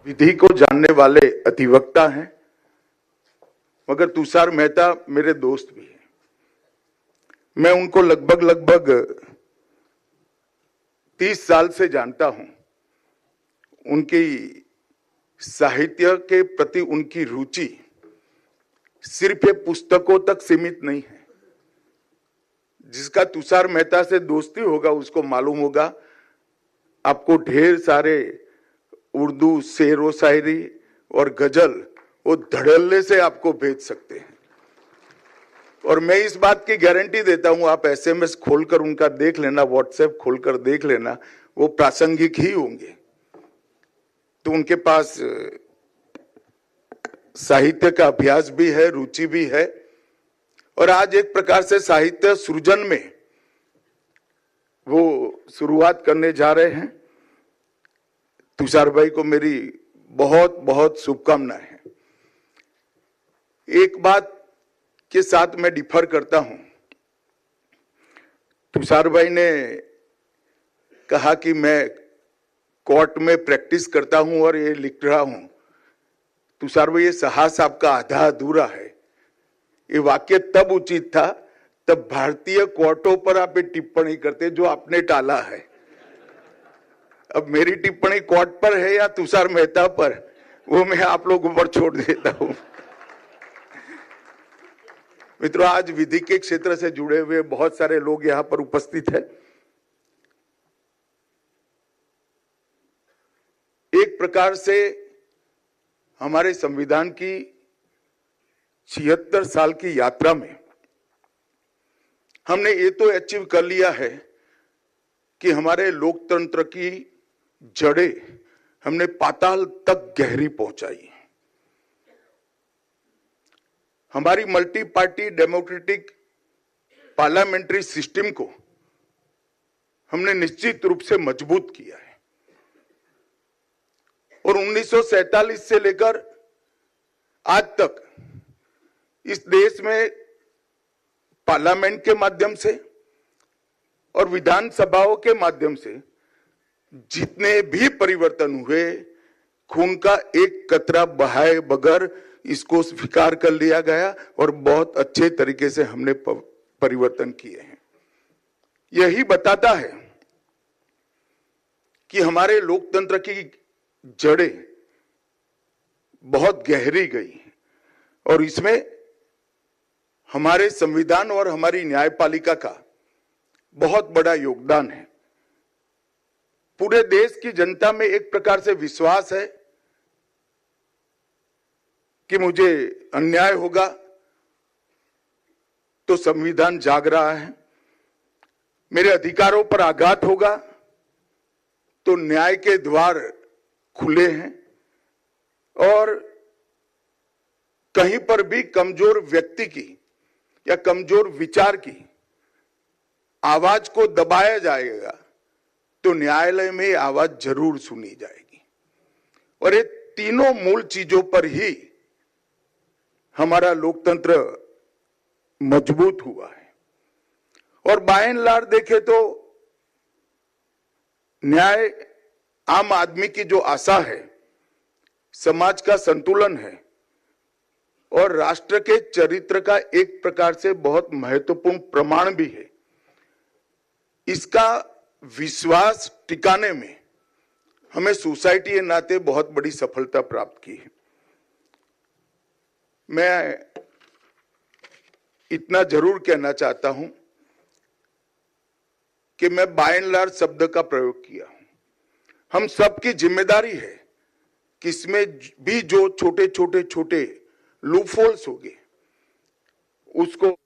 विधि को जानने वाले अधिवक्ता हैं, मगर तुषार मेहता मेरे दोस्त भी हैं। मैं उनको लगभग 30 साल से जानता हूं। उनकी साहित्य के प्रति उनकी रुचि सिर्फ ये पुस्तकों तक सीमित नहीं है। जिसका तुषार मेहता से दोस्ती होगा उसको मालूम होगा, आपको ढेर सारे उर्दू शेरो शायरी और गजल वो धड़ल्ले से आपको भेज सकते हैं। और मैं इस बात की गारंटी देता हूं, आप एसएमएस खोलकर उनका देख लेना, व्हाट्सएप खोलकर देख लेना, वो प्रासंगिक ही होंगे। तो उनके पास साहित्य का अभ्यास भी है, रुचि भी है, और आज एक प्रकार से साहित्य सृजन में वो शुरुआत करने जा रहे हैं। तुषार भाई को मेरी बहुत बहुत शुभकामनाएं हैं। एक बात के साथ मैं डिफर करता हूं। तुषार भाई ने कहा कि मैं कोर्ट में प्रैक्टिस करता हूं और ये लिख रहा हूं। तुषार भाई, ये साहस आपका आधा अधूरा है। ये वाक्य तब उचित था तब भारतीय कोर्टों पर आप ये टिप्पणी करते जो आपने टाला है। अब मेरी टिप्पणी कोर्ट पर है या तुषार मेहता पर, वो मैं आप लोगों पर छोड़ देता हूं। मित्रों, आज विधि के क्षेत्र से जुड़े हुए बहुत सारे लोग यहां पर उपस्थित हैं। एक प्रकार से हमारे संविधान की 76 साल की यात्रा में हमने ये तो अचीव कर लिया है कि हमारे लोकतंत्र की जड़ें हमने पाताल तक गहरी पहुंचाई। हमारी multi party democratic parliamentary system को हमने निश्चित रूप से मजबूत किया है। और 1947 से लेकर आज तक इस देश में पार्लियामेंट के माध्यम से और विधानसभाओं के माध्यम से जितने भी परिवर्तन हुए, खून का एक कतरा बहाए बगैर इसको स्वीकार कर लिया गया और बहुत अच्छे तरीके से हमने परिवर्तन किए हैं। यही बताता है कि हमारे लोकतंत्र की जड़ें बहुत गहरी गई और इसमें हमारे संविधान और हमारी न्यायपालिका का बहुत बड़ा योगदान है। पूरे देश की जनता में एक प्रकार से विश्वास है कि मुझे अन्याय होगा तो संविधान जाग रहा है, मेरे अधिकारों पर आघात होगा तो न्याय के द्वार खुले हैं, और कहीं पर भी कमजोर व्यक्ति की या कमजोर विचार की आवाज को दबाया जाएगा तो न्यायालय में आवाज जरूर सुनी जाएगी। और ये तीनों मूल चीजों पर ही हमारा लोकतंत्र मजबूत हुआ है। और बाय एंड लार्ज देखे तो न्याय आम आदमी की जो आशा है, समाज का संतुलन है और राष्ट्र के चरित्र का एक प्रकार से बहुत महत्वपूर्ण प्रमाण भी है। इसका विश्वास टिकाने में हमें सोसाइटी के नाते बहुत बड़ी सफलता प्राप्त की है। मैं इतना जरूर कहना चाहता हूं कि मैं बाय एंड लार्ज शब्द का प्रयोग किया हूं। हम सबकी जिम्मेदारी है कि इसमें भी जो छोटे छोटे लूपहोल्स हो गए उसको